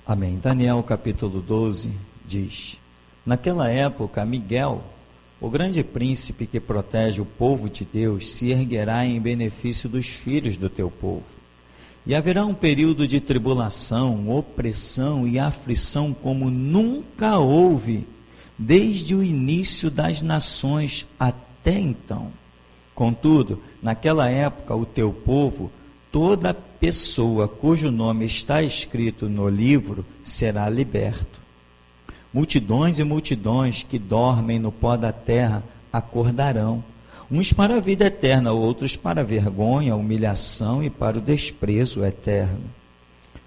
Amém. Daniel capítulo 12 diz: naquela época, Miguel, o grande príncipe que protege o povo de Deus, se erguerá em benefício dos filhos do teu povo. E haverá um período de tribulação, opressão e aflição como nunca houve, desde o início das nações até então. Contudo, naquela época, o teu povo, toda pessoa cujo nome está escrito no livro, será liberto. Multidões e multidões que dormem no pó da terra acordarão, uns para a vida eterna, outros para a vergonha, a humilhação e para o desprezo eterno.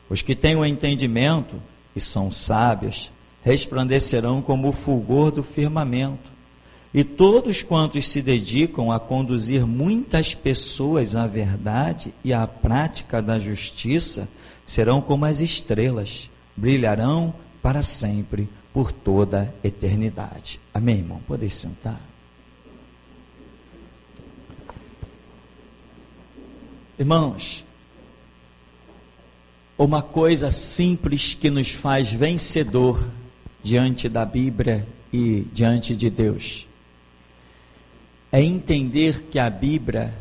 Os que têm o entendimento e são sábios, resplandecerão como o fulgor do firmamento. E todos quantos se dedicam a conduzir muitas pessoas à verdade e à prática da justiça, serão como as estrelas, brilharão para sempre, por toda a eternidade. Amém, irmão? Podem sentar. Irmãos, uma coisa simples que nos faz vencedor diante da Bíblia e diante de Deus é entender que a Bíblia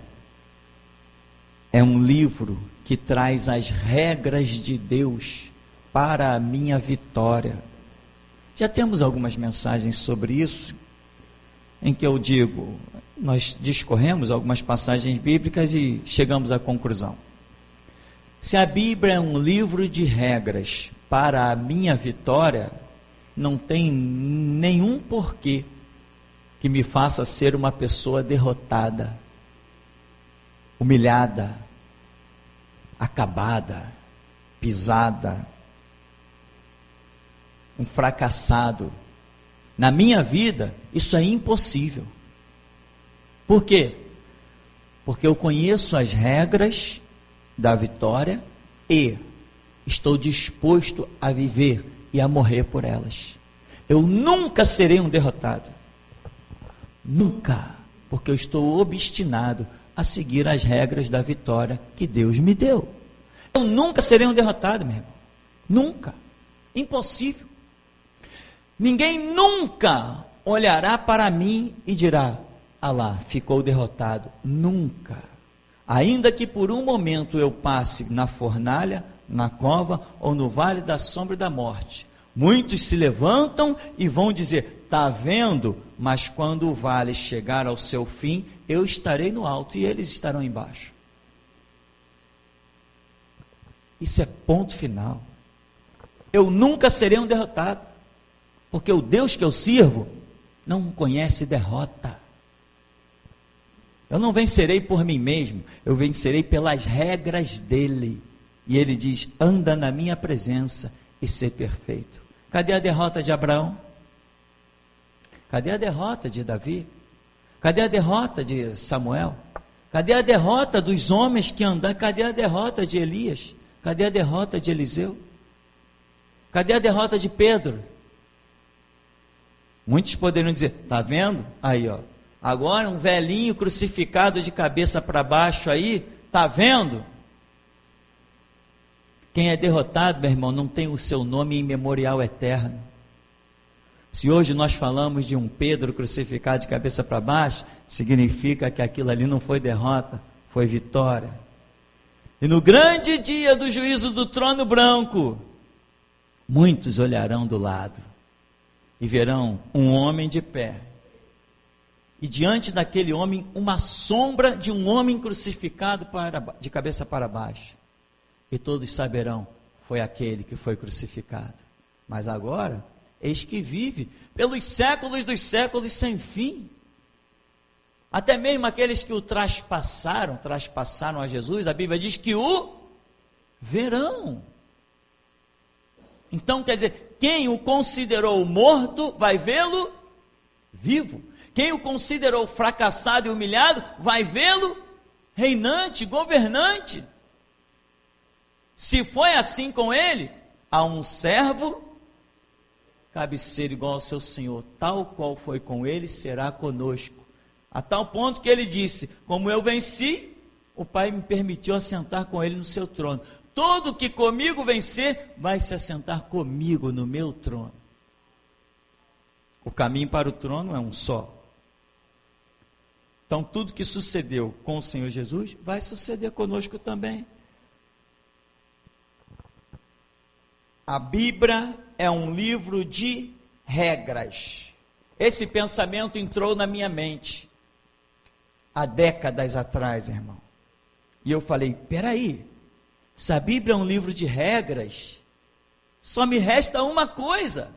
é um livro que traz as regras de Deus para a minha vitória. Já temos algumas mensagens sobre isso, em que eu digo, nós discorremos algumas passagens bíblicas e chegamos à conclusão. Se a Bíblia é um livro de regras para a minha vitória, não tem nenhum porquê que me faça ser uma pessoa derrotada, humilhada, acabada, pisada, um fracassado. Na minha vida, isso é impossível. Por quê? Porque eu conheço as regras da vitória e estou disposto a viver e a morrer por elas. Eu nunca serei um derrotado. Nunca, porque eu estou obstinado a seguir as regras da vitória que Deus me deu. Eu nunca serei um derrotado, meu irmão. Nunca. Impossível. Ninguém nunca olhará para mim e dirá: ah lá, ficou derrotado. Nunca. Ainda que por um momento eu passe na fornalha, na cova ou no vale da sombra da morte, muitos se levantam e vão dizer: está vendo? Mas quando o vale chegar ao seu fim, eu estarei no alto e eles estarão embaixo. Isso é ponto final. Eu nunca serei um derrotado, porque o Deus que eu sirvo não conhece derrota. Eu não vencerei por mim mesmo, eu vencerei pelas regras dele. E ele diz: anda na minha presença e ser perfeito. Cadê a derrota de Abraão? Cadê a derrota de Davi? Cadê a derrota de Samuel? Cadê a derrota dos homens que andaram? Cadê a derrota de Elias? Cadê a derrota de Eliseu? Cadê a derrota de Pedro? Muitos poderiam dizer: está vendo? Aí, ó. Agora um velhinho crucificado de cabeça para baixo aí, está vendo? Quem é derrotado, meu irmão, não tem o seu nome em memorial eterno. Se hoje nós falamos de um Pedro crucificado de cabeça para baixo, significa que aquilo ali não foi derrota, foi vitória. E no grande dia do juízo do trono branco, muitos olharão do lado e verão um homem de pé. E diante daquele homem, uma sombra de um homem crucificado de cabeça para baixo. E todos saberão: foi aquele que foi crucificado. Mas agora, eis que vive pelos séculos dos séculos sem fim. Até mesmo aqueles que o traspassaram a Jesus, a Bíblia diz que o verão. Então quer dizer, quem o considerou morto, vai vê-lo vivo. Quem o considerou fracassado e humilhado, vai vê-lo reinante, governante. Se foi assim com ele, a um servo cabe ser igual ao seu Senhor, tal qual foi com ele, será conosco. A tal ponto que ele disse: como eu venci, o Pai me permitiu assentar com ele no seu trono. todo que comigo vencer, vai se assentar comigo no meu trono. O caminho para o trono é um só. Então, tudo que sucedeu com o Senhor Jesus, vai suceder conosco também. A Bíblia é um livro de regras. Esse pensamento entrou na minha mente há décadas atrás, irmão. E eu falei, peraí, se a Bíblia é um livro de regras, só me resta uma coisa,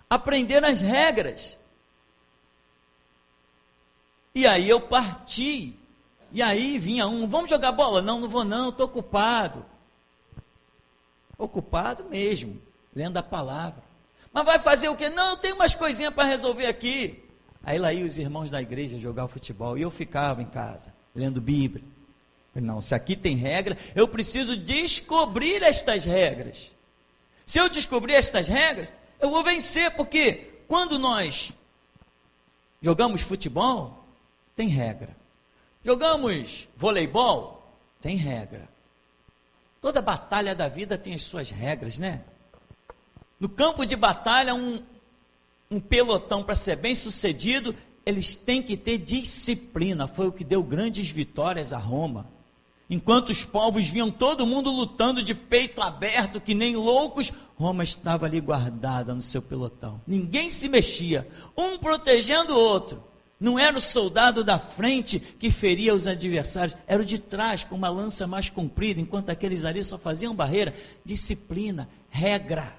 aprender as regras. E aí eu parti, e aí vinha vamos jogar bola? Não, não vou não, estou ocupado. Ocupado mesmo, lendo a palavra. Mas vai fazer o quê? Não, eu tenho umas coisinhas para resolver aqui. Aí lá iam os irmãos da igreja jogar o futebol, e eu ficava em casa, lendo Bíblia. Não, se aqui tem regra, eu preciso descobrir estas regras. Se eu descobrir estas regras, eu vou vencer, porque quando nós jogamos futebol, tem regra. Jogamos voleibol, tem regra. Toda batalha da vida tem as suas regras, né? No campo de batalha, um pelotão, para ser bem sucedido, eles têm que ter disciplina. Foi o que deu grandes vitórias a Roma. Enquanto os povos vinham todo mundo lutando de peito aberto, que nem loucos, Roma estava ali guardada no seu pelotão. Ninguém se mexia, um protegendo o outro. Não era o soldado da frente que feria os adversários, era o de trás, com uma lança mais comprida, enquanto aqueles ali só faziam barreira. Disciplina, regra.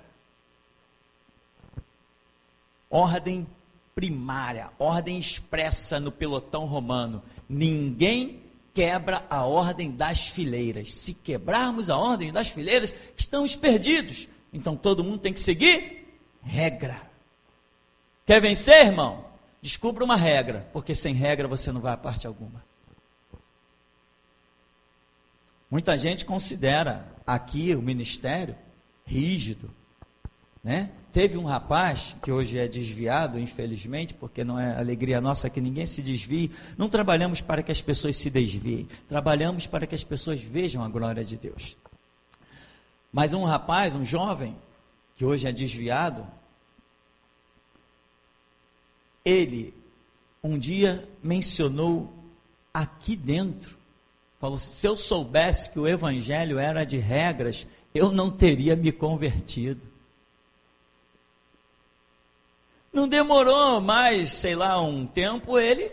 Ordem primária, ordem expressa no pelotão romano. Ninguém quebra a ordem das fileiras. Se quebrarmos a ordem das fileiras, estamos perdidos. Então todo mundo tem que seguir regra. Quer vencer, irmão? Descubra uma regra, porque sem regra você não vai a parte alguma. Muita gente considera aqui o ministério rígido, né? Teve um rapaz que hoje é desviado, infelizmente, porque não é alegria nossa que ninguém se desvie. Não trabalhamos para que as pessoas se desviem, trabalhamos para que as pessoas vejam a glória de Deus. Mas um rapaz, um jovem, que hoje é desviado, ele um dia mencionou aqui dentro, falou, se eu soubesse que o evangelho era de regras, eu não teria me convertido. Não demorou mais, sei lá, um tempo, ele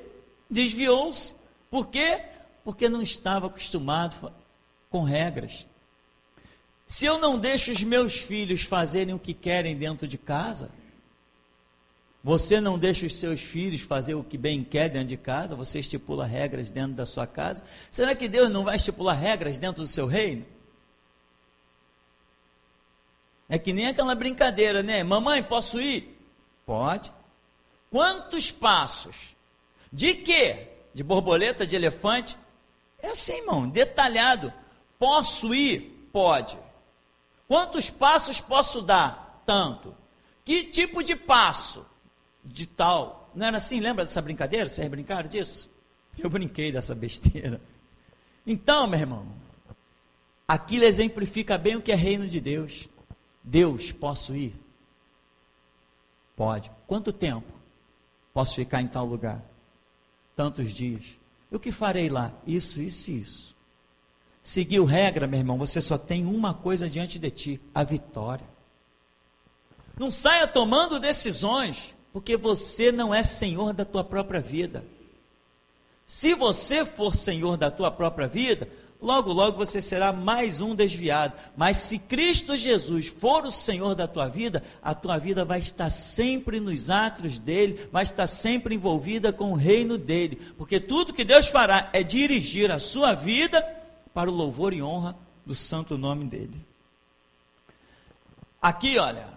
desviou-se. Por quê? Porque não estava acostumado com regras. Se eu não deixo os meus filhos fazerem o que querem dentro de casa, você não deixa os seus filhos fazer o que bem quer dentro de casa, você estipula regras dentro da sua casa, será que Deus não vai estipular regras dentro do seu reino? É que nem aquela brincadeira, né? Mamãe, posso ir? Pode. Quantos passos? De quê? De borboleta, de elefante? É assim, irmão, detalhado. Posso ir? Pode. Quantos passos posso dar? Tanto. Que tipo de passo? De tal. Não era assim? Lembra dessa brincadeira? Vocês brincaram disso? Eu brinquei dessa besteira. Então, meu irmão, aquilo exemplifica bem o que é reino de Deus. Deus, posso ir? Pode. Quanto tempo? Posso ficar em tal lugar? Tantos dias. E o que farei lá? Isso, isso e isso. Seguiu regra, meu irmão, você só tem uma coisa diante de ti, a vitória. Não saia tomando decisões, porque você não é senhor da tua própria vida. Se você for senhor da tua própria vida, logo, logo você será mais um desviado. Mas se Cristo Jesus for o Senhor da tua vida, a tua vida vai estar sempre nos átrios dele, vai estar sempre envolvida com o reino dele. Porque tudo que Deus fará é dirigir a sua vida para o louvor e honra do santo nome dele. Aqui, olha,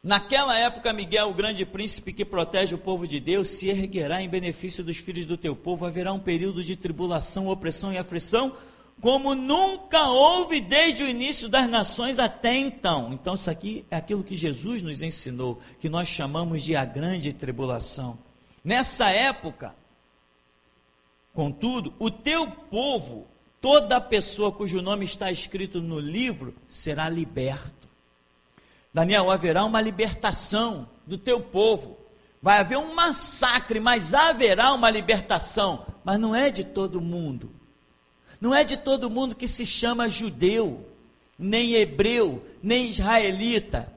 naquela época, Miguel, o grande príncipe que protege o povo de Deus, se erguerá em benefício dos filhos do teu povo. Haverá um período de tribulação, opressão e aflição, como nunca houve desde o início das nações até então. Então isso aqui é aquilo que Jesus nos ensinou, que nós chamamos de a grande tribulação. Nessa época, contudo, o teu povo toda pessoa cujo nome está escrito no livro será liberto. Daniel, haverá uma libertação do teu povo. Vai haver um massacre, mas haverá uma libertação. Mas não é de todo mundo. Não é de todo mundo que se chama judeu, nem hebreu, nem israelita.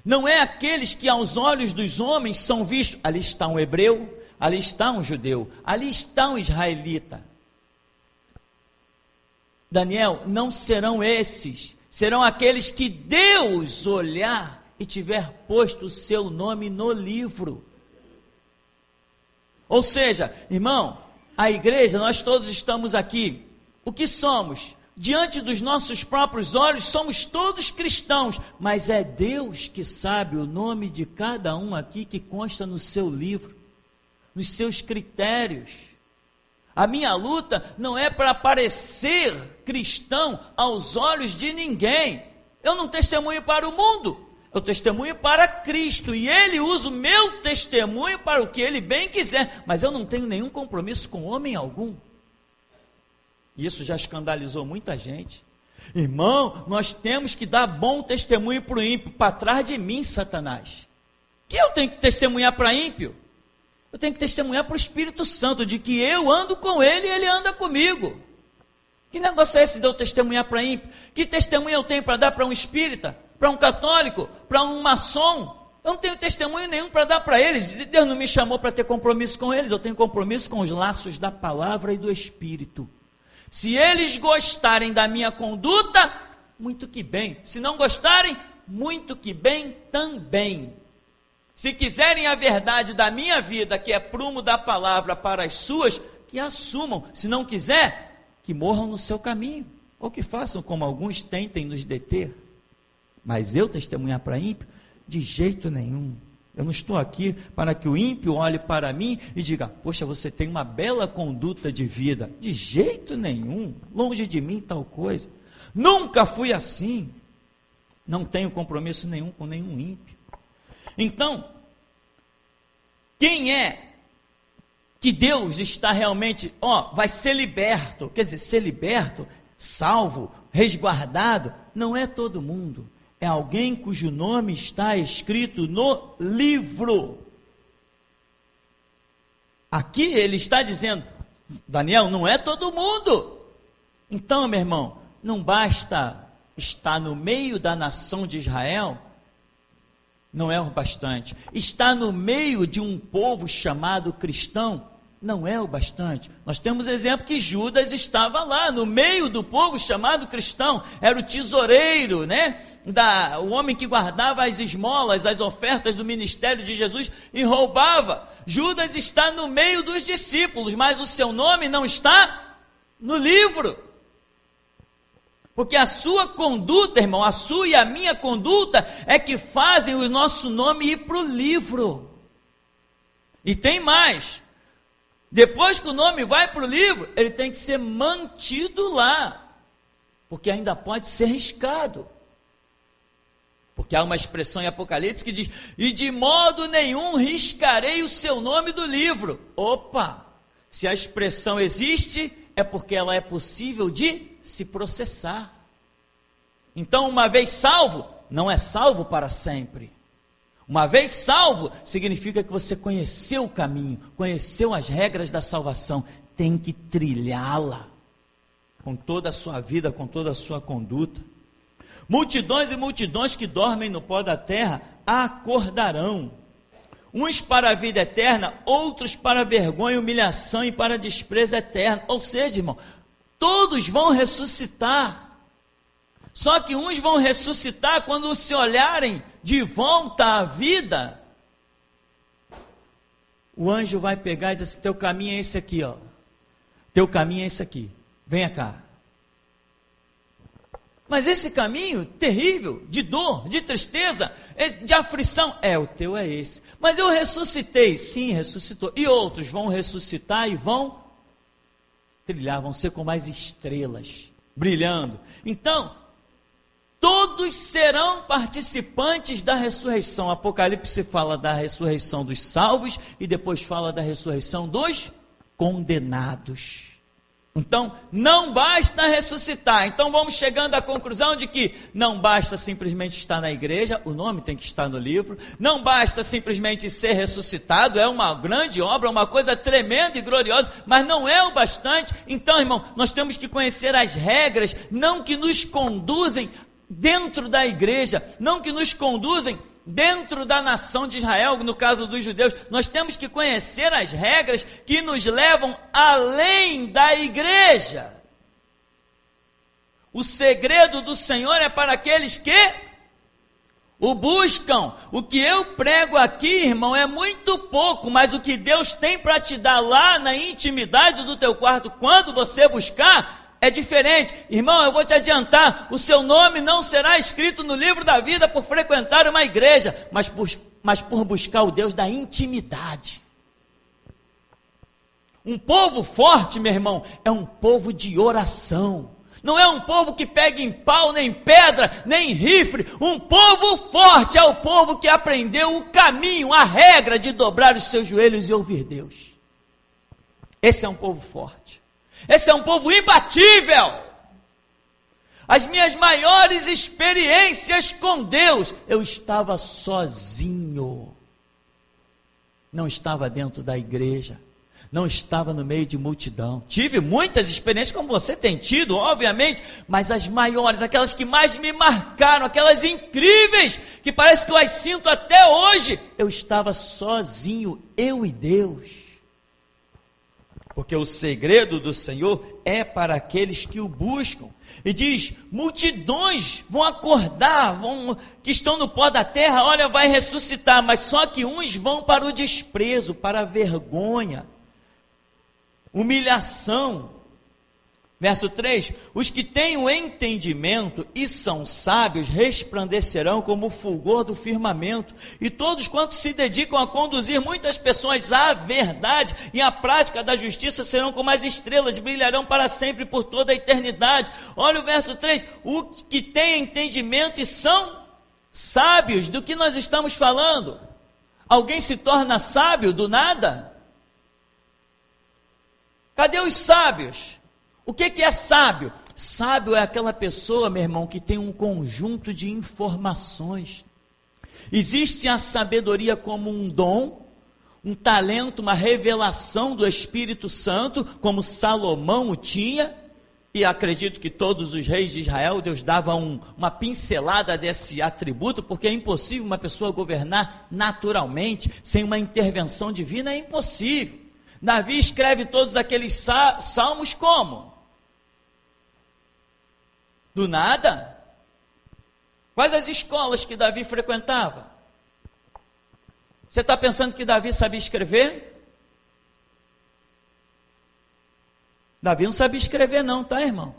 Não é aqueles que aos olhos dos homens são vistos. Ali está um hebreu, ali está um judeu, ali está um israelita. Daniel, não serão esses. Serão aqueles que Deus olhar e tiver posto o seu nome no livro. Ou seja, irmão, a igreja, nós todos estamos aqui. O que somos? Diante dos nossos próprios olhos, somos todos cristãos, mas é Deus que sabe o nome de cada um aqui que consta no seu livro, nos seus critérios. A minha luta não é para parecer cristão aos olhos de ninguém. Eu não testemunho para o mundo, eu testemunho para Cristo, e Ele usa o meu testemunho para o que Ele bem quiser, mas eu não tenho nenhum compromisso com homem algum. Isso já escandalizou muita gente. Irmão, nós temos que dar bom testemunho para o ímpio. Para trás de mim, Satanás. Que eu tenho que testemunhar para ímpio? Eu tenho que testemunhar para o Espírito Santo, de que eu ando com ele e ele anda comigo. Que negócio é esse de eu testemunhar para ímpio? Que testemunho eu tenho para dar para um espírita, para um católico, para um maçom? Eu não tenho testemunho nenhum para dar para eles. Deus não me chamou para ter compromisso com eles. Eu tenho compromisso com os laços da palavra e do Espírito. Se eles gostarem da minha conduta, muito que bem. Se não gostarem, muito que bem também. Se quiserem a verdade da minha vida, que é prumo da palavra, para as suas, que assumam. Se não quiser, que morram no seu caminho. Ou que façam como alguns tentem nos deter. Mas eu testemunhar para ímpio? De jeito nenhum. Eu não estou aqui para que o ímpio olhe para mim e diga, poxa, você tem uma bela conduta de vida. De jeito nenhum, longe de mim tal coisa. Nunca fui assim. Não tenho compromisso nenhum com nenhum ímpio. Então, quem é que Deus está realmente, vai ser liberto? Quer dizer, ser liberto, salvo, resguardado, não é todo mundo. É alguém cujo nome está escrito no livro. Aqui ele está dizendo, Daniel, não é todo mundo. Então, meu irmão, não basta estar no meio da nação de Israel, não é o bastante. Estar no meio de um povo chamado cristão, não é o bastante. Nós temos exemplo que Judas estava lá, no meio do povo chamado cristão, era o tesoureiro, o homem que guardava as esmolas, as ofertas do ministério de Jesus e roubava. Judas está no meio dos discípulos, mas o seu nome não está no livro. Porque a sua conduta, irmão, a sua e a minha conduta é que fazem o nosso nome ir para o livro. E tem mais. Depois que o nome vai para o livro, ele tem que ser mantido lá, porque ainda pode ser riscado. Porque há uma expressão em Apocalipse que diz, e de modo nenhum riscarei o seu nome do livro. Opa! Se a expressão existe, é porque ela é possível de se processar. Então, uma vez salvo, não é salvo para sempre. Uma vez salvo, significa que você conheceu o caminho, conheceu as regras da salvação, tem que trilhá-la com toda a sua vida, com toda a sua conduta. Multidões e multidões que dormem no pó da terra acordarão, uns para a vida eterna, outros para vergonha, humilhação e para desprezo eterno. Ou seja, irmão, todos vão ressuscitar. Só que uns vão ressuscitar quando se olharem de volta à vida. O anjo vai pegar e dizer assim, teu caminho é esse aqui, Teu caminho é esse aqui. Venha cá. Mas esse caminho terrível, de dor, de tristeza, de aflição, o teu é esse. Mas eu ressuscitei. Sim, ressuscitou. E outros vão ressuscitar e vão trilhar, vão ser como as estrelas, brilhando. Então, todos serão participantes da ressurreição. Apocalipse fala da ressurreição dos salvos e depois fala da ressurreição dos condenados. Então, não basta ressuscitar. Então, vamos chegando à conclusão de que não basta simplesmente estar na igreja, o nome tem que estar no livro, não basta simplesmente ser ressuscitado, é uma grande obra, uma coisa tremenda e gloriosa, mas não é o bastante. Então, irmão, nós temos que conhecer as regras, não que nos conduzem dentro da igreja, não que nos conduzem dentro da nação de Israel, no caso dos judeus. Nós temos que conhecer as regras que nos levam além da igreja. O segredo do Senhor é para aqueles que o buscam. O que eu prego aqui, irmão, é muito pouco, mas o que Deus tem para te dar lá na intimidade do teu quarto, quando você buscar, é diferente. Irmão, eu vou te adiantar, o seu nome não será escrito no livro da vida por frequentar uma igreja, mas por buscar o Deus da intimidade. Um povo forte, meu irmão, é um povo de oração. Não é um povo que pega em pau, nem pedra, nem rifle. Um povo forte é o povo que aprendeu o caminho, a regra de dobrar os seus joelhos e ouvir Deus. Esse é um povo forte. Esse é um povo imbatível. As minhas maiores experiências com Deus, eu estava sozinho. Não estava dentro da igreja. Não estava no meio de multidão. Tive muitas experiências, como você tem tido, obviamente, mas as maiores, aquelas que mais me marcaram, aquelas incríveis, que parece que eu as sinto até hoje, eu estava sozinho, eu e Deus. Porque o segredo do Senhor é para aqueles que o buscam. E diz, multidões vão acordar, que estão no pó da terra, olha, vai ressuscitar, mas só que uns vão para o desprezo, para a vergonha, humilhação. Verso 3, os que têm o entendimento e são sábios resplandecerão como o fulgor do firmamento, e todos quantos se dedicam a conduzir muitas pessoas à verdade e à prática da justiça serão como as estrelas, brilharão para sempre por toda a eternidade. Olha o verso 3, os que têm entendimento e são sábios. Do que nós estamos falando? Alguém se torna sábio do nada? Cadê os sábios? O que é sábio? Sábio é aquela pessoa, meu irmão, que tem um conjunto de informações. Existe a sabedoria como um dom, um talento, uma revelação do Espírito Santo, como Salomão o tinha, e acredito que todos os reis de Israel, Deus dava uma pincelada desse atributo, porque é impossível uma pessoa governar naturalmente, sem uma intervenção divina, é impossível. Davi escreve todos aqueles salmos como? Do nada? Quais as escolas que Davi frequentava? Você está pensando que Davi sabia escrever? Davi não sabia escrever não, tá, irmão?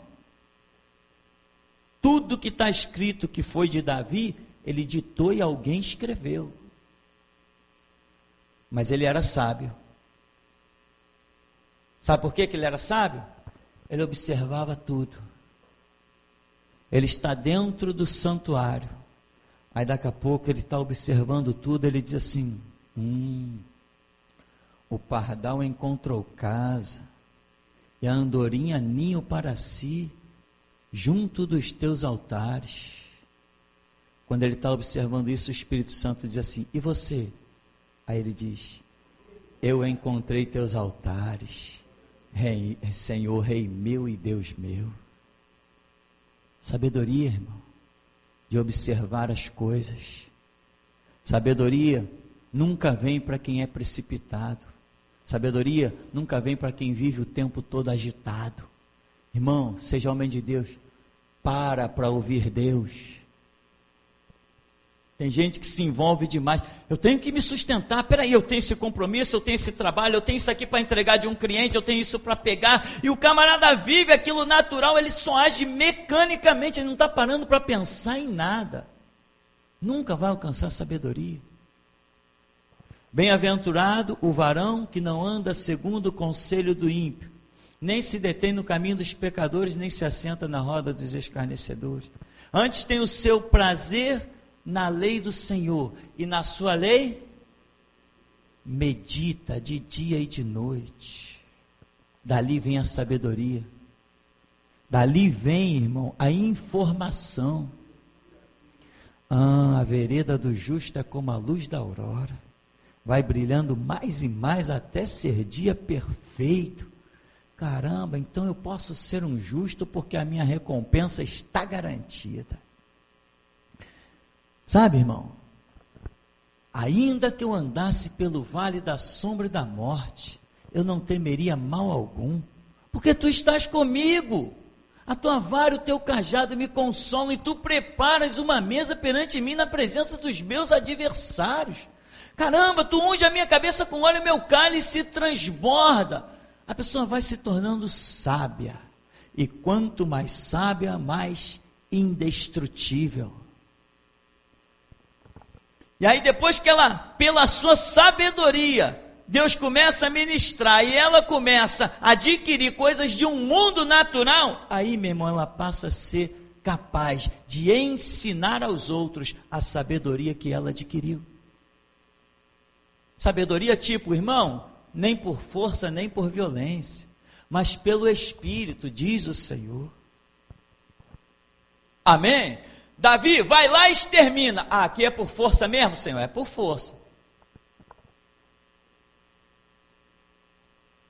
Tudo que está escrito que foi de Davi, ele ditou e alguém escreveu. Mas ele era sábio. Sabe por que ele era sábio? Ele observava tudo. Ele está dentro do santuário. Aí daqui a pouco ele está observando tudo, ele diz assim, o pardal encontrou casa, e a andorinha ninho para si, junto dos teus altares. Quando ele está observando isso, o Espírito Santo diz assim, e você? Aí ele diz, eu encontrei teus altares, Senhor, Rei meu e Deus meu. Sabedoria, irmão, de observar as coisas. Sabedoria nunca vem para quem é precipitado. Sabedoria nunca vem para quem vive o tempo todo agitado. Irmão, seja homem de Deus, para ouvir Deus. Tem gente que se envolve demais. Eu tenho que me sustentar. Peraí, eu tenho esse compromisso, eu tenho esse trabalho, eu tenho isso aqui para entregar de um cliente, eu tenho isso para pegar. E o camarada vive aquilo natural, ele só age mecanicamente, ele não está parando para pensar em nada. Nunca vai alcançar sabedoria. Bem-aventurado o varão que não anda segundo o conselho do ímpio, nem se detém no caminho dos pecadores, nem se assenta na roda dos escarnecedores. Antes tem o seu prazer na lei do Senhor, e na sua lei medita de dia e de noite. Dali vem a sabedoria. Dali vem, irmão, a informação. A vereda do justo é como a luz da aurora. Vai brilhando mais e mais até ser dia perfeito. Caramba, então eu posso ser um justo porque a minha recompensa está garantida. Sabe, irmão? Ainda que eu andasse pelo vale da sombra e da morte, eu não temeria mal algum, porque tu estás comigo. A tua vara e o teu cajado me consolam, e tu preparas uma mesa perante mim na presença dos meus adversários. Caramba, tu unge a minha cabeça com óleo, meu cálice transborda. A pessoa vai se tornando sábia, e quanto mais sábia, mais indestrutível. E aí depois que ela, pela sua sabedoria, Deus começa a ministrar, e ela começa a adquirir coisas de um mundo natural, aí, meu irmão, ela passa a ser capaz de ensinar aos outros a sabedoria que ela adquiriu. Sabedoria tipo, irmão, nem por força, nem por violência, mas pelo Espírito, diz o Senhor. Amém? Davi, vai lá e extermina. Aqui é por força mesmo, Senhor? É por força.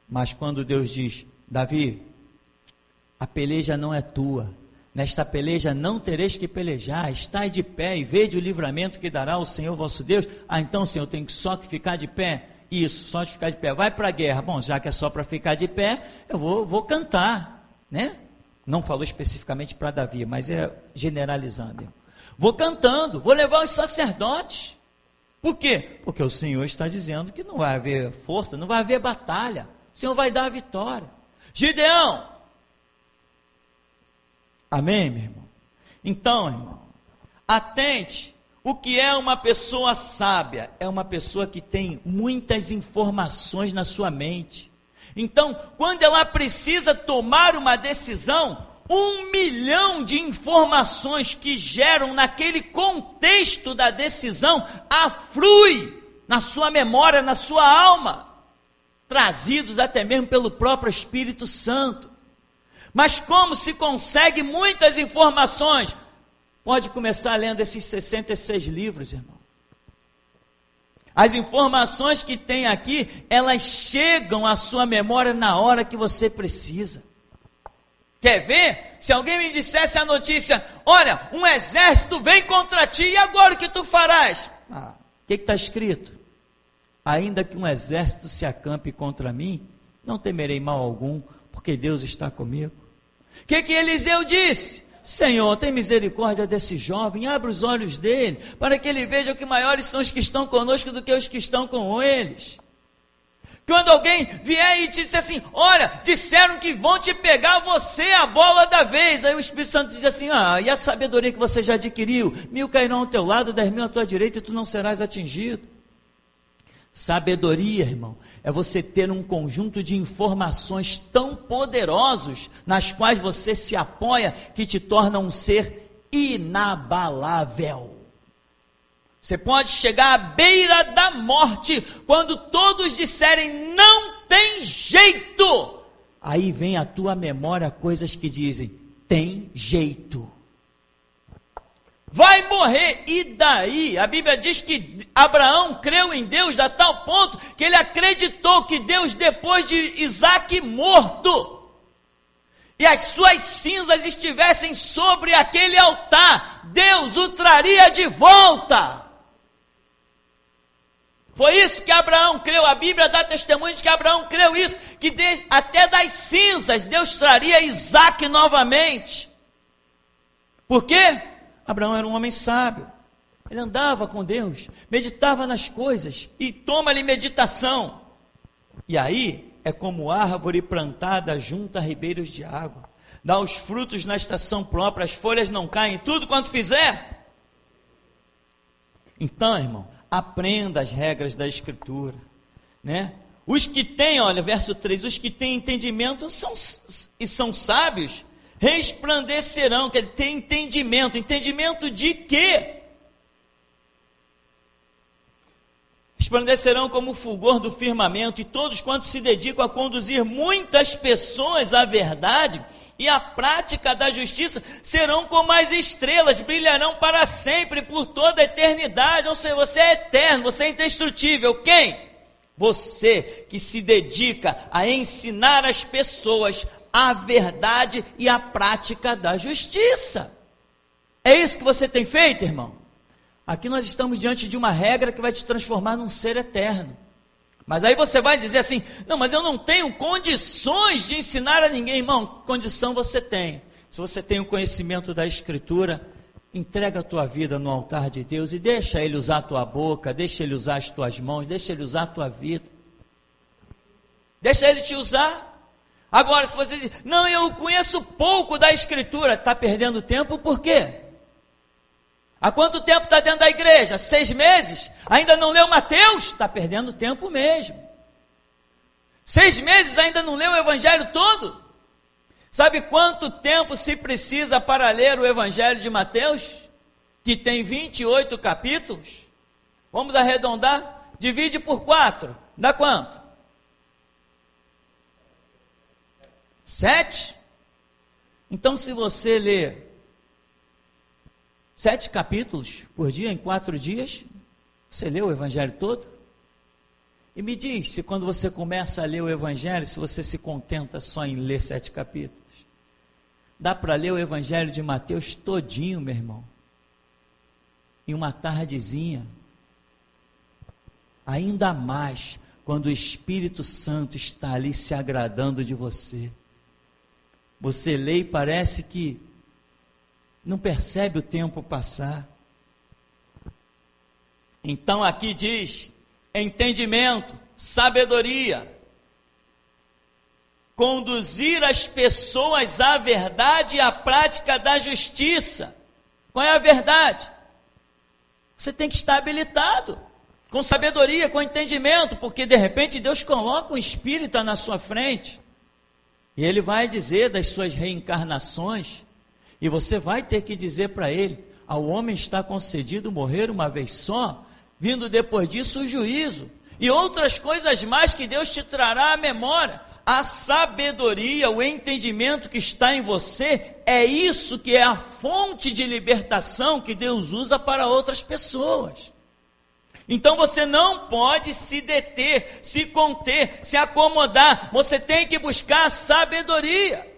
Mas quando Deus diz, Davi, a peleja não é tua, nesta peleja não tereis que pelejar, estai de pé e vede o livramento que dará o Senhor vosso Deus. Então, Senhor, eu tenho só que ficar de pé? Isso, só de ficar de pé. Vai para a guerra. Bom, já que é só para ficar de pé, eu vou cantar, né? Não falou especificamente para Davi, mas é generalizando. Vou cantando, vou levar os sacerdotes. Por quê? Porque o Senhor está dizendo que não vai haver força, não vai haver batalha. O Senhor vai dar a vitória. Gideão! Amém, meu irmão? Então, irmão, atente. O que é uma pessoa sábia? É uma pessoa que tem muitas informações na sua mente. Então, quando ela precisa tomar uma decisão, 1 milhão de informações que geram naquele contexto da decisão, aflui na sua memória, na sua alma, trazidos até mesmo pelo próprio Espírito Santo. Mas como se consegue muitas informações? Pode começar lendo esses 66 livros, irmão. As informações que tem aqui, elas chegam à sua memória na hora que você precisa. Quer ver? Se alguém me dissesse a notícia, olha, um exército vem contra ti, e agora o que tu farás? O que está escrito? Ainda que um exército se acampe contra mim, não temerei mal algum, porque Deus está comigo. O que Eliseu disse? Senhor, tem misericórdia desse jovem, abre os olhos dele, para que ele veja que maiores são os que estão conosco do que os que estão com eles. Quando alguém vier e te disser assim, olha, disseram que vão te pegar você a bola da vez, aí o Espírito Santo diz assim, e a sabedoria que você já adquiriu? 1000 cairão ao teu lado, 10.000 à tua direita, e tu não serás atingido. Sabedoria, irmão, é você ter um conjunto de informações tão poderosos, nas quais você se apoia, que te torna um ser inabalável. Você pode chegar à beira da morte, quando todos disserem, não tem jeito. Aí vem à tua memória coisas que dizem, tem jeito. Vai morrer, e daí? A Bíblia diz que Abraão creu em Deus a tal ponto que ele acreditou que Deus, depois de Isaque morto, e as suas cinzas estivessem sobre aquele altar, Deus o traria de volta. Foi isso que Abraão creu, a Bíblia dá testemunho de que Abraão creu isso, que até das cinzas Deus traria Isaque novamente. Por quê? Abraão era um homem sábio, ele andava com Deus, meditava nas coisas, e toma-lhe meditação. E aí, é como árvore plantada junto a ribeiros de água, dá os frutos na estação própria, as folhas não caem, tudo quanto fizer. Então, irmão, aprenda as regras da Escritura, né? Os que têm, olha, verso 3, os que têm entendimento são sábios, resplandecerão, quer dizer, tem entendimento de quê? resplandecerão como o fulgor do firmamento, e todos quantos se dedicam a conduzir muitas pessoas à verdade e à prática da justiça serão como as estrelas, brilharão para sempre, por toda a eternidade. Ou seja, você é eterno, você é indestrutível. Quem? Você que se dedica a ensinar as pessoas a verdade e a prática da justiça. É isso que você tem feito, irmão? Aqui nós estamos diante de uma regra que vai te transformar num ser eterno. Mas aí você vai dizer assim, não, mas eu não tenho condições de ensinar a ninguém. Irmão, condição você tem. Se você tem o conhecimento da Escritura, entrega a tua vida no altar de Deus e deixa Ele usar a tua boca, deixa Ele usar as tuas mãos, deixa Ele usar a tua vida. Deixa Ele te usar. Agora, se você diz, não, eu conheço pouco da Escritura, está perdendo tempo, por quê? Há quanto tempo está dentro da igreja? 6 meses? Ainda não leu Mateus? Está perdendo tempo mesmo. 6 meses ainda não leu o Evangelho todo? Sabe quanto tempo se precisa para ler o Evangelho de Mateus? Que tem 28 capítulos? Vamos arredondar? Divide por 4. Dá quanto? 7? Então, se você ler 7 capítulos por dia, em 4 dias, você lê o Evangelho todo? E me diz, se quando você começa a ler o Evangelho, se você se contenta só em ler 7 capítulos, dá para ler o Evangelho de Mateus todinho, meu irmão, em uma tardezinha? Ainda mais quando o Espírito Santo está ali se agradando de você. Você lê e parece que não percebe o tempo passar. Então aqui diz, entendimento, sabedoria, conduzir as pessoas à verdade e à prática da justiça. Qual é a verdade? Você tem que estar habilitado, com sabedoria, com entendimento, porque de repente Deus coloca um espírita na sua frente, e ele vai dizer das suas reencarnações, e você vai ter que dizer para ele, ao homem está concedido morrer uma vez só, vindo depois disso o juízo, e outras coisas mais que Deus te trará à memória. A sabedoria, o entendimento que está em você, é isso que é a fonte de libertação que Deus usa para outras pessoas. Então você não pode se deter, se conter, se acomodar, você tem que buscar a sabedoria.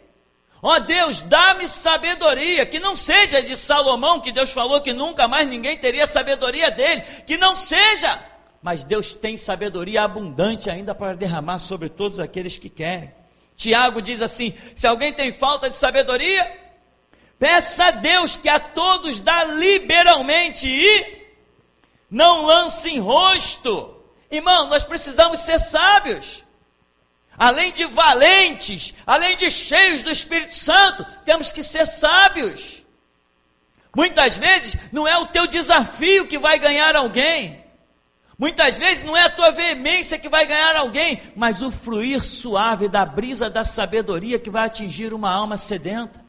Ó Deus, dá-me sabedoria, que não seja de Salomão, que Deus falou que nunca mais ninguém teria sabedoria dele, que não seja, mas Deus tem sabedoria abundante ainda para derramar sobre todos aqueles que querem. Tiago diz assim, se alguém tem falta de sabedoria, peça a Deus que a todos dá liberalmente e não lance em rosto. Irmão, nós precisamos ser sábios. Além de valentes, além de cheios do Espírito Santo, temos que ser sábios. Muitas vezes não é o teu desafio que vai ganhar alguém. Muitas vezes não é a tua veemência que vai ganhar alguém, mas o fluir suave da brisa da sabedoria que vai atingir uma alma sedenta.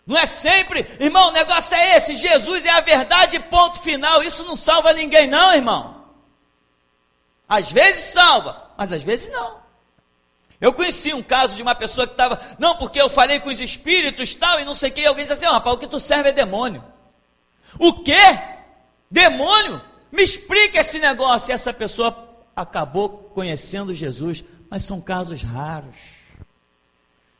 Não é sempre, irmão, o negócio é esse, Jesus é a verdade, ponto final. Isso não salva ninguém não, irmão. Às vezes salva, mas às vezes não. Eu conheci um caso de uma pessoa que estava, não, porque eu falei com os espíritos tal, e não sei o que, e alguém disse assim, rapaz, o que tu serve é demônio. O quê? Demônio? Me explica esse negócio. E essa pessoa acabou conhecendo Jesus, mas são casos raros.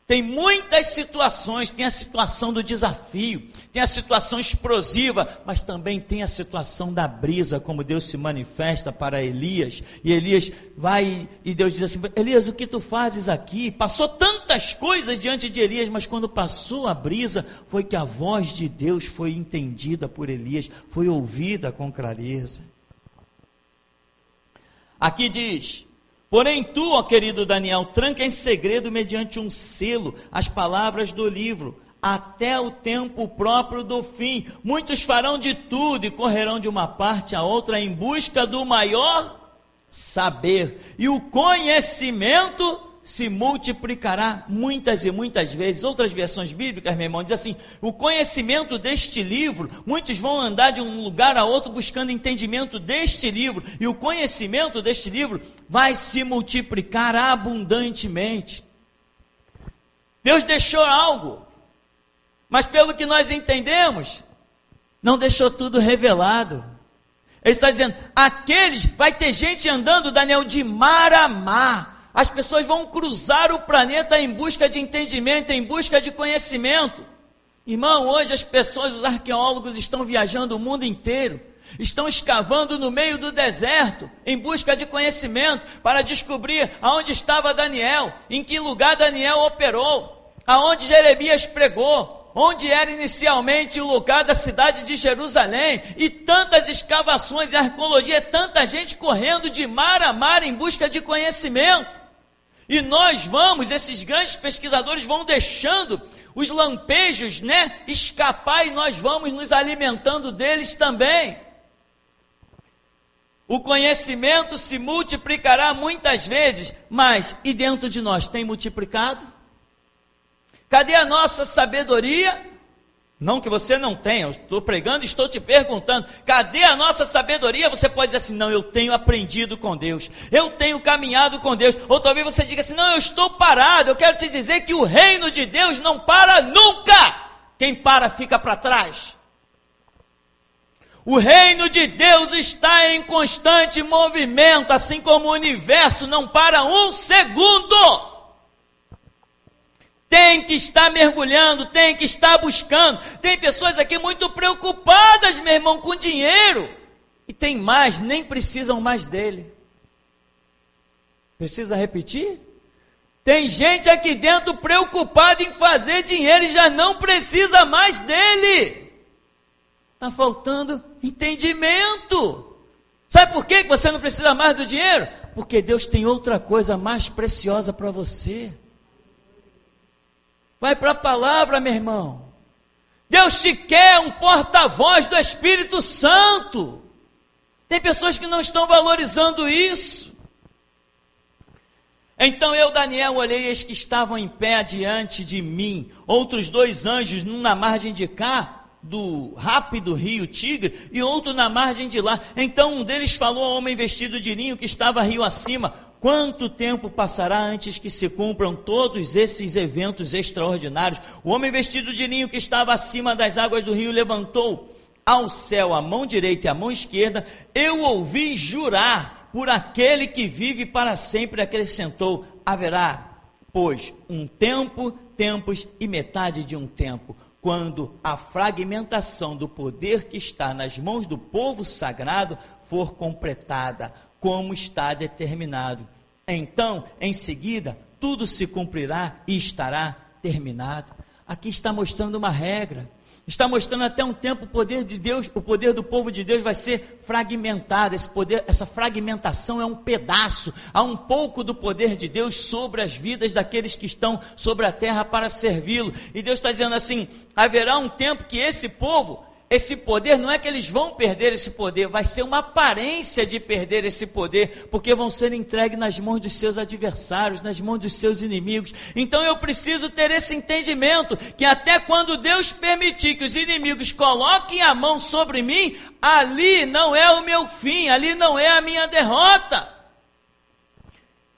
Tem muitas situações, tem a situação do desafio, tem a situação explosiva, mas também tem a situação da brisa, como Deus se manifesta para Elias, e Elias vai, e Deus diz assim, Elias, o que tu fazes aqui? Passou tantas coisas diante de Elias, mas quando passou a brisa, foi que a voz de Deus foi entendida por Elias, foi ouvida com clareza. Aqui diz, porém tu, ó querido Daniel, tranca em segredo mediante um selo as palavras do livro, até o tempo próprio do fim. Muitos farão de tudo e correrão de uma parte a outra em busca do maior saber. E o conhecimento se multiplicará muitas e muitas vezes. Outras versões bíblicas, meu irmão, diz assim: o conhecimento deste livro, muitos vão andar de um lugar a outro buscando entendimento deste livro, e o conhecimento deste livro vai se multiplicar abundantemente. Deus deixou algo, mas pelo que nós entendemos, não deixou tudo revelado. Ele está dizendo, vai ter gente andando, Daniel, de mar a mar. As pessoas vão cruzar o planeta em busca de entendimento, em busca de conhecimento. Irmão, hoje as pessoas, os arqueólogos estão viajando o mundo inteiro, estão escavando no meio do deserto, em busca de conhecimento, para descobrir aonde estava Daniel, em que lugar Daniel operou, aonde Jeremias pregou, onde era inicialmente o lugar da cidade de Jerusalém, e tantas escavações e arqueologia, tanta gente correndo de mar a mar em busca de conhecimento. E esses grandes pesquisadores vão deixando os lampejos, escapar, e nós vamos nos alimentando deles também. O conhecimento se multiplicará muitas vezes, mas, e dentro de nós, tem multiplicado? Cadê a nossa sabedoria? Não que você não tenha, eu estou pregando e estou te perguntando, cadê a nossa sabedoria? Você pode dizer assim, não, eu tenho aprendido com Deus, eu tenho caminhado com Deus, ou talvez você diga assim, não, eu estou parado. Eu quero te dizer que o reino de Deus não para nunca, quem para fica para trás. O reino de Deus está em constante movimento, assim como o universo não para um segundo. Tem que estar mergulhando, tem que estar buscando. Tem pessoas aqui muito preocupadas, meu irmão, com dinheiro. E tem mais, nem precisam mais dele. Precisa repetir? Tem gente aqui dentro preocupada em fazer dinheiro e já não precisa mais dele. Está faltando entendimento. Sabe por que você não precisa mais do dinheiro? Porque Deus tem outra coisa mais preciosa para você. Vai para a palavra, meu irmão. Deus te quer um porta-voz do Espírito Santo. Tem pessoas que não estão valorizando isso. Então eu, Daniel, olhei, eis que estavam em pé diante de mim outros 2 anjos, um na margem de cá, do rápido rio Tigre, e outro na margem de lá. Então um deles falou ao homem vestido de linho que estava rio acima: quanto tempo passará antes que se cumpram todos esses eventos extraordinários? O homem vestido de linho que estava acima das águas do rio levantou ao céu a mão direita e a mão esquerda. Eu ouvi jurar por aquele que vive para sempre, acrescentou: haverá, pois, um tempo, tempos e metade de um tempo, quando a fragmentação do poder que está nas mãos do povo sagrado for completada, como está determinado. Então, em seguida, tudo se cumprirá e estará terminado. Aqui está mostrando uma regra. Está mostrando até um tempo o poder de Deus, o poder do povo de Deus vai ser fragmentado. Esse poder, essa fragmentação é um pedaço. Há um pouco do poder de Deus sobre as vidas daqueles que estão sobre a terra para servi-lo. E Deus está dizendo assim, haverá um tempo que esse povo, esse poder, não é que eles vão perder esse poder, vai ser uma aparência de perder esse poder, porque vão ser entregues nas mãos dos seus adversários, nas mãos dos seus inimigos. Então eu preciso ter esse entendimento, que até quando Deus permitir que os inimigos coloquem a mão sobre mim, ali não é o meu fim, ali não é a minha derrota.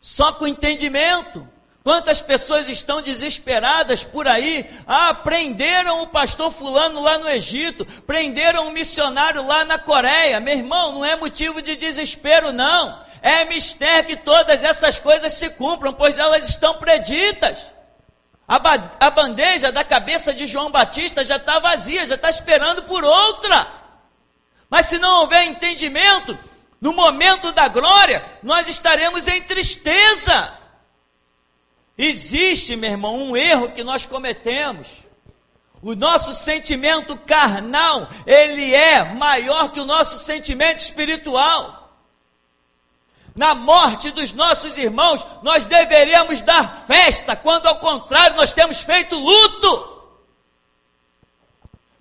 Só com entendimento. Quantas pessoas estão desesperadas por aí? Prenderam o pastor fulano lá no Egito, prenderam um missionário lá na Coreia. Meu irmão, não é motivo de desespero, não. É mistério que todas essas coisas se cumpram, pois elas estão preditas. A bandeja da cabeça de João Batista já está vazia, já está esperando por outra. Mas se não houver entendimento, no momento da glória, nós estaremos em tristeza. Existe, meu irmão, um erro que nós cometemos. O nosso sentimento carnal, ele é maior que o nosso sentimento espiritual. Na morte dos nossos irmãos, nós deveríamos dar festa, quando ao contrário nós temos feito luto.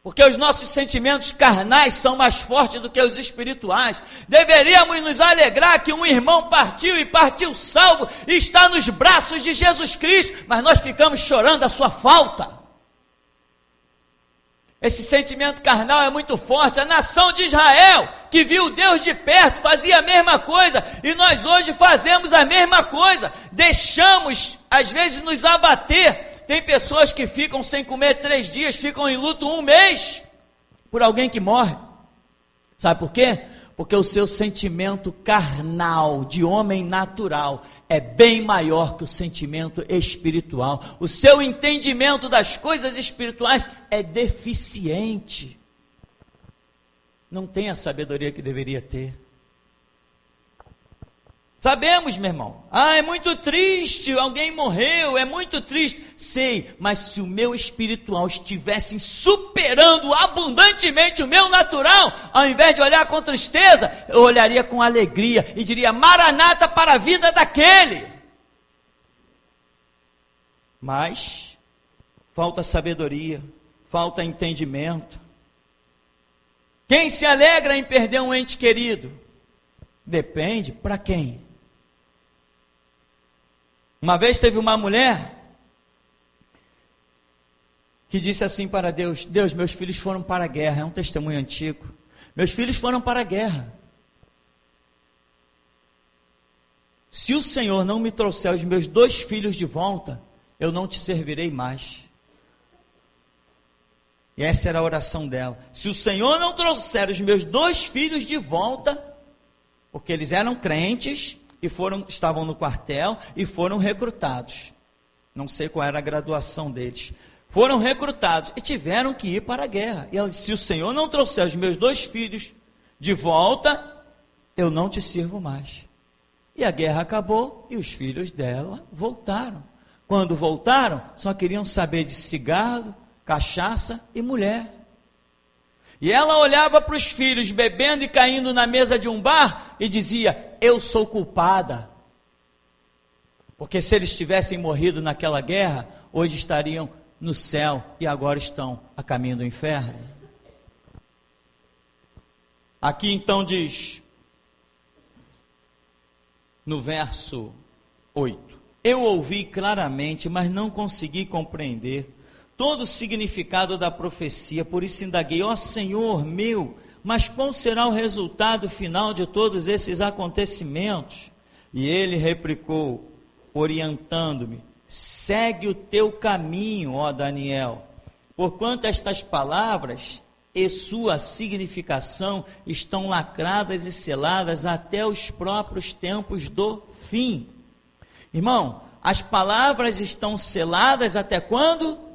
Porque os nossos sentimentos carnais são mais fortes do que os espirituais. Deveríamos nos alegrar que um irmão partiu e partiu salvo e está nos braços de Jesus Cristo, mas nós ficamos chorando a sua falta. Esse sentimento carnal é muito forte. A nação de Israel, que viu Deus de perto, fazia a mesma coisa, e nós hoje fazemos a mesma coisa. Deixamos, às vezes, nos abater. Tem pessoas que ficam sem comer 3 dias, ficam em luto 1 mês, por alguém que morre. Sabe por quê? Porque o seu sentimento carnal, de homem natural, é bem maior que o sentimento espiritual. O seu entendimento das coisas espirituais é deficiente. Não tem a sabedoria que deveria ter. Sabemos, meu irmão, é muito triste, alguém morreu, é muito triste. Sei, mas se o meu espiritual estivesse superando abundantemente o meu natural, ao invés de olhar com tristeza, eu olharia com alegria e diria: Maranata para a vida daquele. Mas falta sabedoria, falta entendimento. Quem se alegra em perder um ente querido? Depende, para quem? Uma vez teve uma mulher que disse assim para Deus: Deus, meus filhos foram para a guerra. É um testemunho antigo. Meus filhos foram para a guerra. Se o Senhor não me trouxer os meus 2 filhos de volta, eu não te servirei mais. E essa era a oração dela. Se o Senhor não trouxer os meus 2 filhos de volta, porque eles eram crentes e estavam no quartel e foram recrutados. Não sei qual era a graduação deles. Foram recrutados e tiveram que ir para a guerra. E ela disse: se o Senhor não trouxer os meus 2 filhos de volta, eu não te sirvo mais. E a guerra acabou e os filhos dela voltaram. Quando voltaram, só queriam saber de cigarro, cachaça e mulher. E ela olhava para os filhos bebendo e caindo na mesa de um bar e dizia: eu sou culpada. Porque se eles tivessem morrido naquela guerra, hoje estariam no céu e agora estão a caminho do inferno. Aqui então diz, no verso 8: eu ouvi claramente, mas não consegui compreender todo o significado da profecia, por isso indaguei: ó Senhor meu, mas qual será o resultado final de todos esses acontecimentos? E ele replicou, orientando-me: segue o teu caminho, ó Daniel, porquanto estas palavras e sua significação estão lacradas e seladas até os próprios tempos do fim. Irmão, as palavras estão seladas até quando?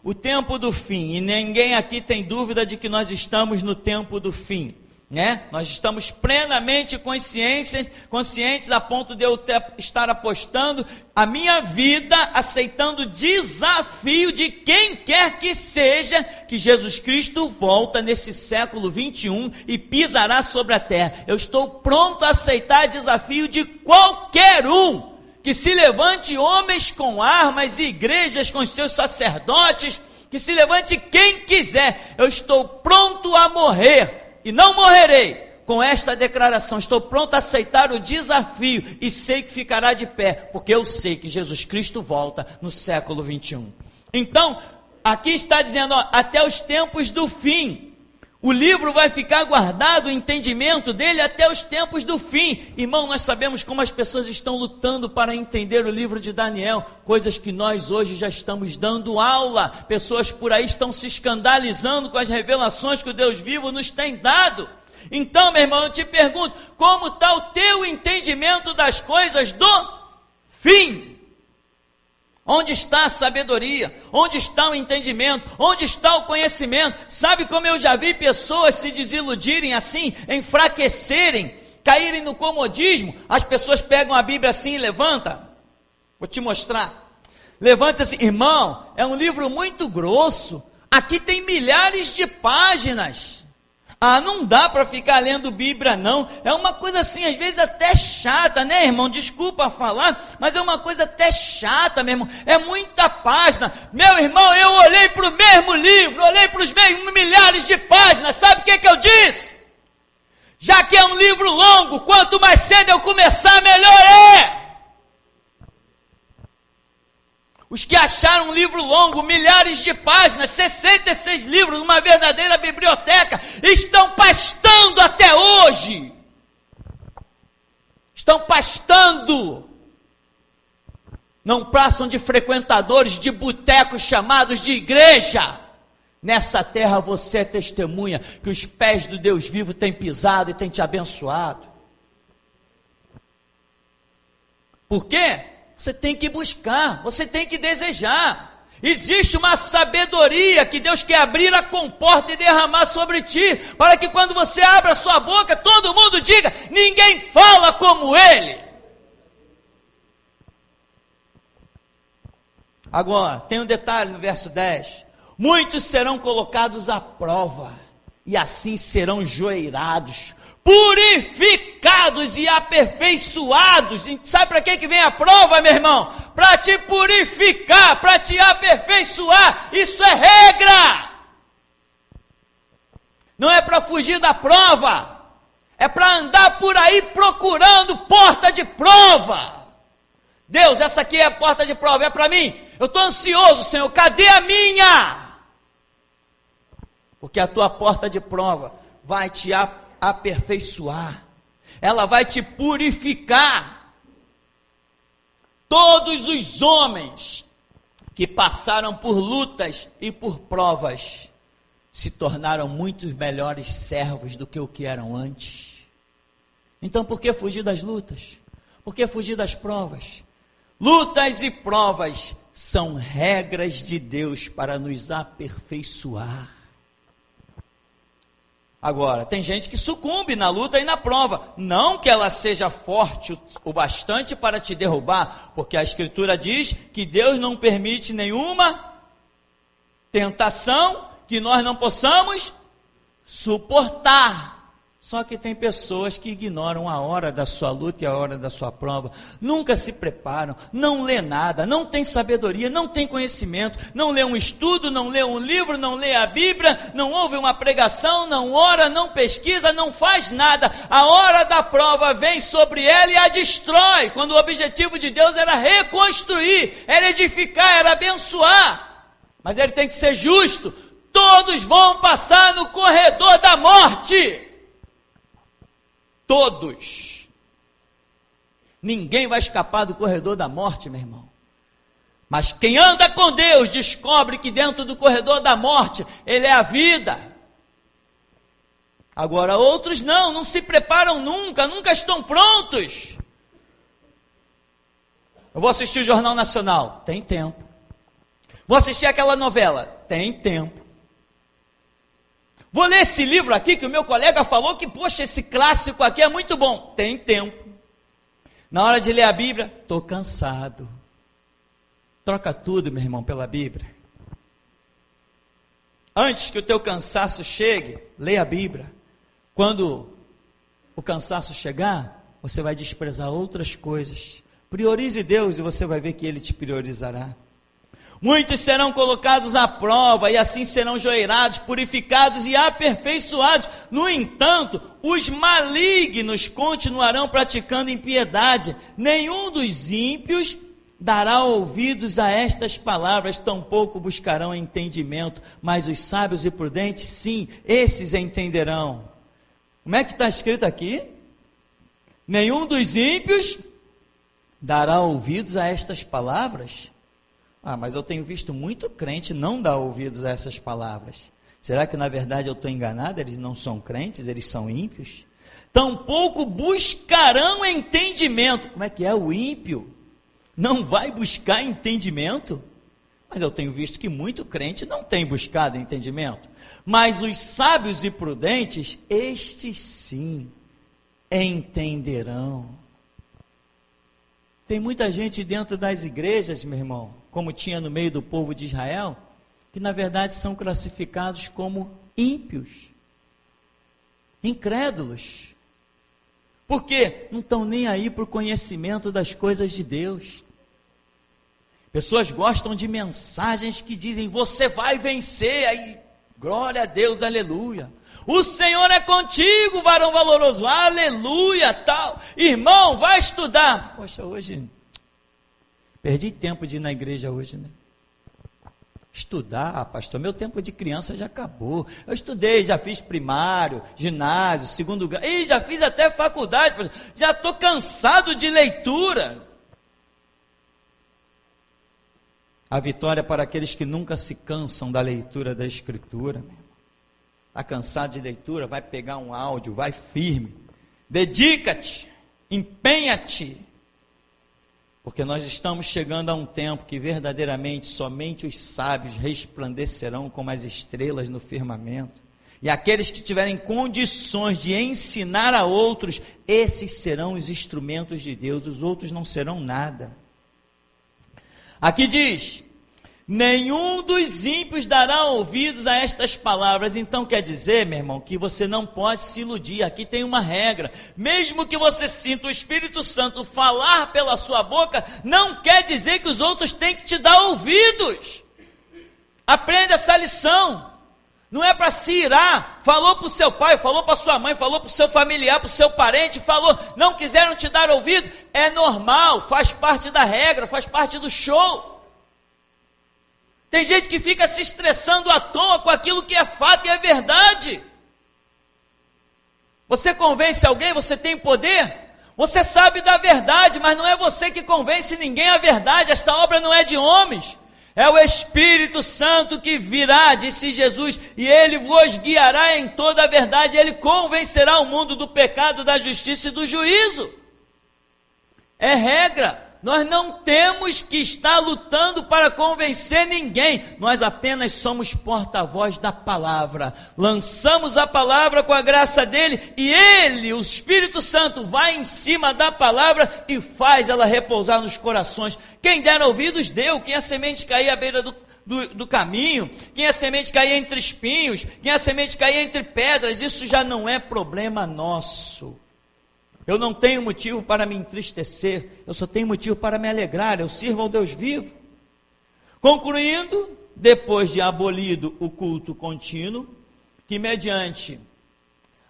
O tempo do fim. E ninguém aqui tem dúvida de que nós estamos no tempo do fim, né? Nós estamos plenamente conscientes a ponto de eu estar apostando a minha vida, aceitando o desafio de quem quer que seja, que Jesus Cristo volta nesse século 21 e pisará sobre a terra. Eu estou pronto a aceitar o desafio de qualquer um que se levante, homens com armas e igrejas com seus sacerdotes, que se levante quem quiser. Eu estou pronto a morrer e não morrerei com esta declaração. Estou pronto a aceitar o desafio e sei que ficará de pé, porque eu sei que Jesus Cristo volta no século 21. Então, aqui está dizendo, até os tempos do fim. O livro vai ficar guardado, o entendimento dele até os tempos do fim. Irmão, nós sabemos como as pessoas estão lutando para entender o livro de Daniel, coisas que nós hoje já estamos dando aula. Pessoas por aí estão se escandalizando com as revelações que o Deus vivo nos tem dado. Então, meu irmão, eu te pergunto, como está o teu entendimento das coisas do fim? Onde está a sabedoria? Onde está o entendimento? Onde está o conhecimento? Sabe como eu já vi pessoas se desiludirem assim, enfraquecerem, caírem no comodismo? As pessoas pegam a Bíblia assim e levantam. Vou te mostrar. Levanta assim: irmão, é um livro muito grosso. Aqui tem milhares de páginas. Não dá para ficar lendo Bíblia, não. É uma coisa assim, às vezes até chata, né, irmão? Desculpa falar, mas é uma coisa até chata, meu irmão. É muita página. Meu irmão, eu olhei para o mesmo livro, olhei para os mesmos milhares de páginas. Sabe o que eu disse? Já que é um livro longo, quanto mais cedo eu começar, melhor é. Os que acharam um livro longo, milhares de páginas, 66 livros, uma verdadeira biblioteca, estão pastando até hoje. Estão pastando. Não passam de frequentadores de botecos chamados de igreja. Nessa terra você é testemunha que os pés do Deus vivo têm pisado e têm te abençoado. Por quê? Você tem que buscar, você tem que desejar. Existe uma sabedoria que Deus quer abrir a comporta e derramar sobre ti, para que quando você abra a sua boca, todo mundo diga, ninguém fala como ele. Agora, tem um detalhe no verso 10. Muitos serão colocados à prova, e assim serão joeirados, purificados e aperfeiçoados. Sabe para que vem a prova, meu irmão? Para te purificar, para te aperfeiçoar. Isso é regra. Não é para fugir da prova. É para andar por aí procurando porta de prova. Deus, essa aqui é a porta de prova, é para mim. Eu estou ansioso, Senhor, cadê a minha? Porque a tua porta de prova vai te aperfeiçoar, ela vai te purificar. Todos os homens que passaram por lutas e por provas se tornaram muito melhores servos do que o que eram antes. Então por que fugir das lutas? Por que fugir das provas? Lutas e provas são regras de Deus para nos aperfeiçoar. Agora, tem gente que sucumbe na luta e na prova. Não que ela seja forte o bastante para te derrubar, porque a Escritura diz que Deus não permite nenhuma tentação que nós não possamos suportar. Só que tem pessoas que ignoram a hora da sua luta e a hora da sua prova, nunca se preparam, não lê nada, não tem sabedoria, não tem conhecimento, não lê um estudo, não lê um livro, não lê a Bíblia, não ouve uma pregação, não ora, não pesquisa, não faz nada. A hora da prova vem sobre ela e a destrói, quando o objetivo de Deus era reconstruir, era edificar, era abençoar. Mas ele tem que ser justo. Todos vão passar no corredor da morte. Todos. Ninguém vai escapar do corredor da morte, meu irmão. Mas quem anda com Deus descobre que dentro do corredor da morte, ele é a vida. Agora outros não se preparam nunca estão prontos. Eu vou assistir o Jornal Nacional, tem tempo. Vou assistir aquela novela, tem tempo. Vou ler esse livro aqui que o meu colega falou que, poxa, esse clássico aqui é muito bom. Tem tempo. Na hora de ler a Bíblia, estou cansado. Troca tudo, meu irmão, pela Bíblia. Antes que o teu cansaço chegue, leia a Bíblia. Quando o cansaço chegar, você vai desprezar outras coisas. Priorize Deus e você vai ver que Ele te priorizará. Muitos serão colocados à prova e assim serão joeirados, purificados e aperfeiçoados. No entanto, os malignos continuarão praticando impiedade. Nenhum dos ímpios dará ouvidos a estas palavras, tampouco buscarão entendimento. Mas os sábios e prudentes, sim, esses entenderão. Como é que está escrito aqui? Nenhum dos ímpios dará ouvidos a estas palavras. Mas eu tenho visto muito crente não dar ouvidos a essas palavras. Será que na verdade eu estou enganado? Eles não são crentes, eles são ímpios? Tampouco buscarão entendimento. Como é que é o ímpio? Não vai buscar entendimento? Mas eu tenho visto que muito crente não tem buscado entendimento. Mas os sábios e prudentes, estes sim, entenderão. Tem muita gente dentro das igrejas, meu irmão, como tinha no meio do povo de Israel, que na verdade são classificados como ímpios. Incrédulos. Porque não estão nem aí para o conhecimento das coisas de Deus. Pessoas gostam de mensagens que dizem, você vai vencer, aí, glória a Deus, aleluia. O Senhor é contigo, varão valoroso, aleluia, tal. Irmão, vai estudar. Poxa, hoje, perdi tempo de ir na igreja hoje, né? Estudar, pastor, meu tempo de criança já acabou. Eu estudei, já fiz primário, ginásio, segundo grau, e já fiz até faculdade, pastor. Já estou cansado de leitura. A vitória é para aqueles que nunca se cansam da leitura da Escritura. Está cansado de leitura? Vai pegar um áudio, vai firme. Dedica-te, empenha-te. Porque nós estamos chegando a um tempo que verdadeiramente somente os sábios resplandecerão como as estrelas no firmamento. E aqueles que tiverem condições de ensinar a outros, esses serão os instrumentos de Deus, os outros não serão nada. Aqui diz, nenhum dos ímpios dará ouvidos a estas palavras. Então quer dizer, meu irmão, que você não pode se iludir. Aqui tem uma regra. Mesmo que você sinta o Espírito Santo falar pela sua boca, não quer dizer que os outros têm que te dar ouvidos. Aprenda essa lição. Não é para se irar. Falou para o seu pai, falou para a sua mãe, falou para o seu familiar, para o seu parente, falou, não quiseram te dar ouvido. É normal, faz parte da regra, faz parte do show. Tem gente que fica se estressando à toa com aquilo que é fato e é verdade. Você convence alguém, você tem poder? Você sabe da verdade, mas não é você que convence ninguém à verdade. Essa obra não é de homens. É o Espírito Santo que virá, disse Jesus, e Ele vos guiará em toda a verdade. Ele convencerá o mundo do pecado, da justiça e do juízo. É regra. Nós não temos que estar lutando para convencer ninguém. Nós apenas somos porta-voz da palavra. Lançamos a palavra com a graça dele e ele, o Espírito Santo, vai em cima da palavra e faz ela repousar nos corações. Quem der ouvidos, deu. Quem a semente cair à beira do caminho, quem a semente cair entre espinhos, quem a semente cair entre pedras, isso já não é problema nosso. Eu não tenho motivo para me entristecer, eu só tenho motivo para me alegrar, eu sirvo ao Deus vivo. Concluindo, depois de abolido o culto contínuo, que mediante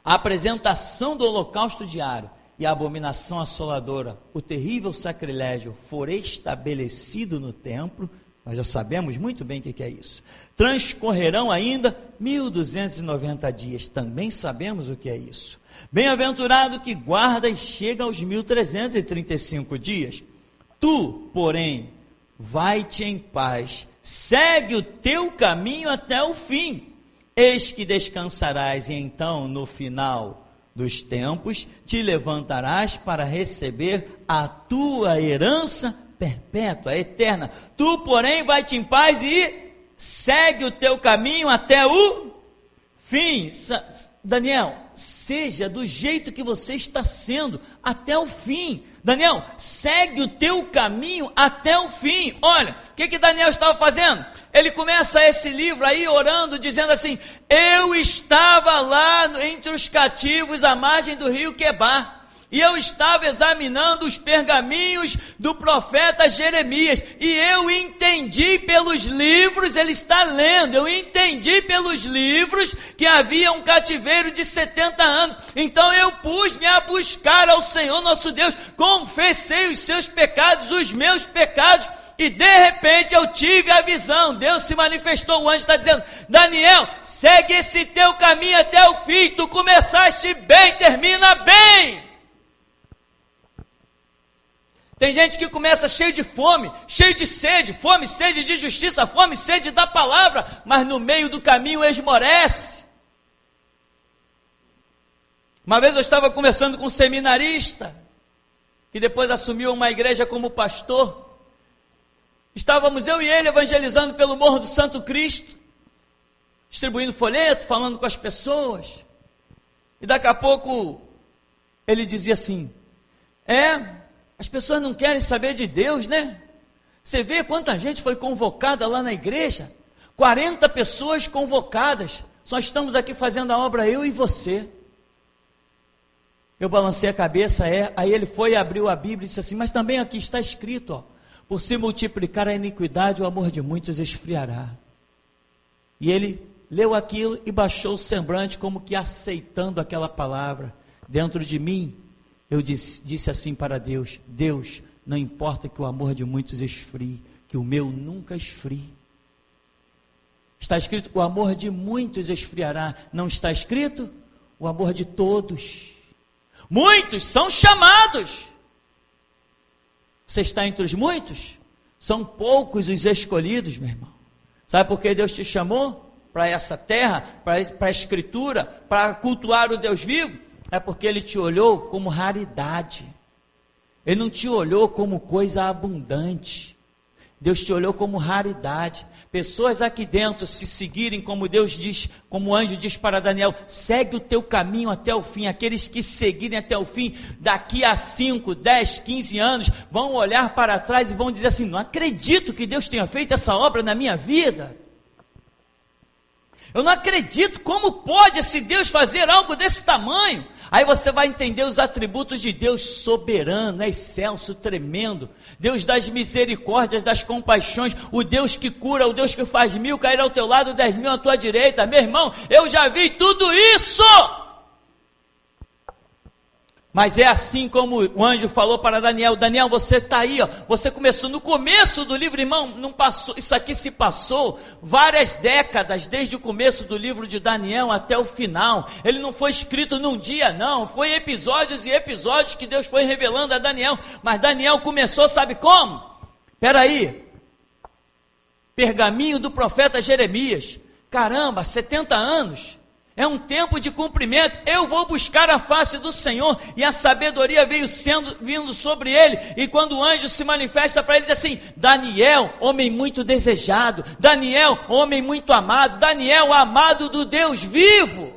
a apresentação do holocausto diário e a abominação assoladora, o terrível sacrilégio for estabelecido no templo, nós já sabemos muito bem o que é isso. Transcorrerão ainda 1290 dias, também sabemos o que é isso. Bem-aventurado que guarda e chega aos 1335 dias. Tu, porém, vai-te em paz, segue o teu caminho até o fim. Eis que descansarás e então, no final dos tempos, te levantarás para receber a tua herança perpétua, eterna. Tu, porém, vai-te em paz e segue o teu caminho até o fim. Daniel, seja do jeito que você está sendo, até o fim. Daniel, segue o teu caminho até o fim. Olha, o que Daniel estava fazendo? Ele começa esse livro aí orando, dizendo assim, eu estava lá entre os cativos à margem do rio Quebar. E eu estava examinando os pergaminhos do profeta Jeremias, e eu entendi pelos livros, ele está lendo, eu entendi pelos livros que havia um cativeiro de 70 anos, então eu pus-me a buscar ao Senhor nosso Deus, confessei os seus pecados, os meus pecados, e de repente eu tive a visão, Deus se manifestou, o anjo está dizendo, Daniel, segue esse teu caminho até o fim, tu começaste bem, termina bem. Tem gente que começa cheio de fome, cheio de sede, fome, sede de justiça, fome, sede da palavra, mas no meio do caminho esmorece. Uma vez eu estava conversando com um seminarista, que depois assumiu uma igreja como pastor. Estávamos eu e ele evangelizando pelo Morro do Santo Cristo, distribuindo folheto, falando com as pessoas. E daqui a pouco ele dizia assim, as pessoas não querem saber de Deus, né? Você vê quanta gente foi convocada lá na igreja? 40 pessoas convocadas. Só estamos aqui fazendo a obra, eu e você. Eu balancei a cabeça, aí ele foi e abriu a Bíblia e disse assim, mas também aqui está escrito, ó, por se multiplicar a iniquidade, o amor de muitos esfriará. E ele leu aquilo e baixou o semblante, como que aceitando aquela palavra. Dentro de mim, eu disse assim para Deus, Deus, não importa que o amor de muitos esfrie, que o meu nunca esfrie. Está escrito, o amor de muitos esfriará. Não está escrito, o amor de todos. Muitos são chamados. Você está entre os muitos? São poucos os escolhidos, meu irmão. Sabe por que Deus te chamou para essa terra, para a escritura, para cultuar o Deus vivo? É porque Ele te olhou como raridade. Ele não te olhou como coisa abundante. Deus te olhou como raridade. Pessoas aqui dentro se seguirem como Deus diz, como o anjo diz para Daniel, segue o teu caminho até o fim. Aqueles que seguirem até o fim, daqui a 5, 10, 15 anos, vão olhar para trás e vão dizer assim, não acredito que Deus tenha feito essa obra na minha vida. Eu não acredito, como pode esse Deus fazer algo desse tamanho? Aí você vai entender os atributos de Deus soberano, excelso, tremendo, Deus das misericórdias, das compaixões, o Deus que cura, o Deus que faz 1000 cair ao teu lado, 10.000 à tua direita. Meu irmão, eu já vi tudo isso! Mas é assim como o anjo falou para Daniel, Daniel, você está aí, ó, você começou no começo do livro, irmão, não passou, isso aqui se passou várias décadas, desde o começo do livro de Daniel até o final. Ele não foi escrito num dia, não, foi episódios e episódios que Deus foi revelando a Daniel, mas Daniel começou, sabe como? Espera aí, pergaminho do profeta Jeremias, caramba, 70 anos, é um tempo de cumprimento. Eu vou buscar a face do Senhor, e a sabedoria vindo sobre ele, e quando o anjo se manifesta para ele, diz assim, Daniel, homem muito desejado, Daniel, homem muito amado, Daniel, amado do Deus vivo.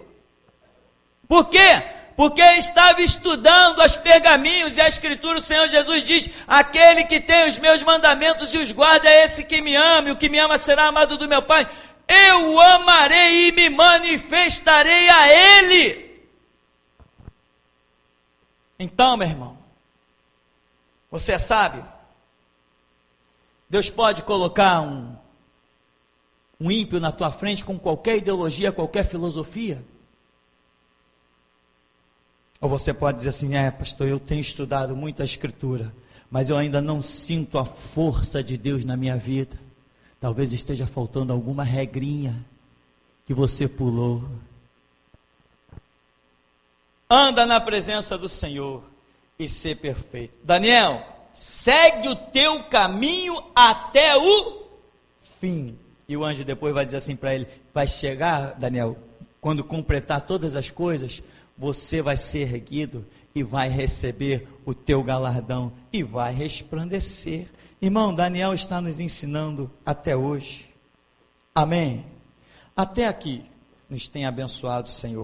Por quê? Porque estava estudando os pergaminhos e a escritura, o Senhor Jesus diz, aquele que tem os meus mandamentos e os guarda é esse que me ama, e o que me ama será amado do meu Pai. Eu o amarei e me manifestarei a Ele. Então, meu irmão, você sabe, Deus pode colocar um ímpio na tua frente com qualquer ideologia, qualquer filosofia. Ou você pode dizer assim, pastor, eu tenho estudado muito a Escritura, mas eu ainda não sinto a força de Deus na minha vida. Talvez esteja faltando alguma regrinha que você pulou. Anda na presença do Senhor e ser perfeito. Daniel, segue o teu caminho até o fim. E o anjo depois vai dizer assim para ele, vai chegar, Daniel, quando completar todas as coisas, você vai ser erguido e vai receber o teu galardão e vai resplandecer. Irmão, Daniel está nos ensinando até hoje. Amém? Até aqui nos tem abençoado o Senhor.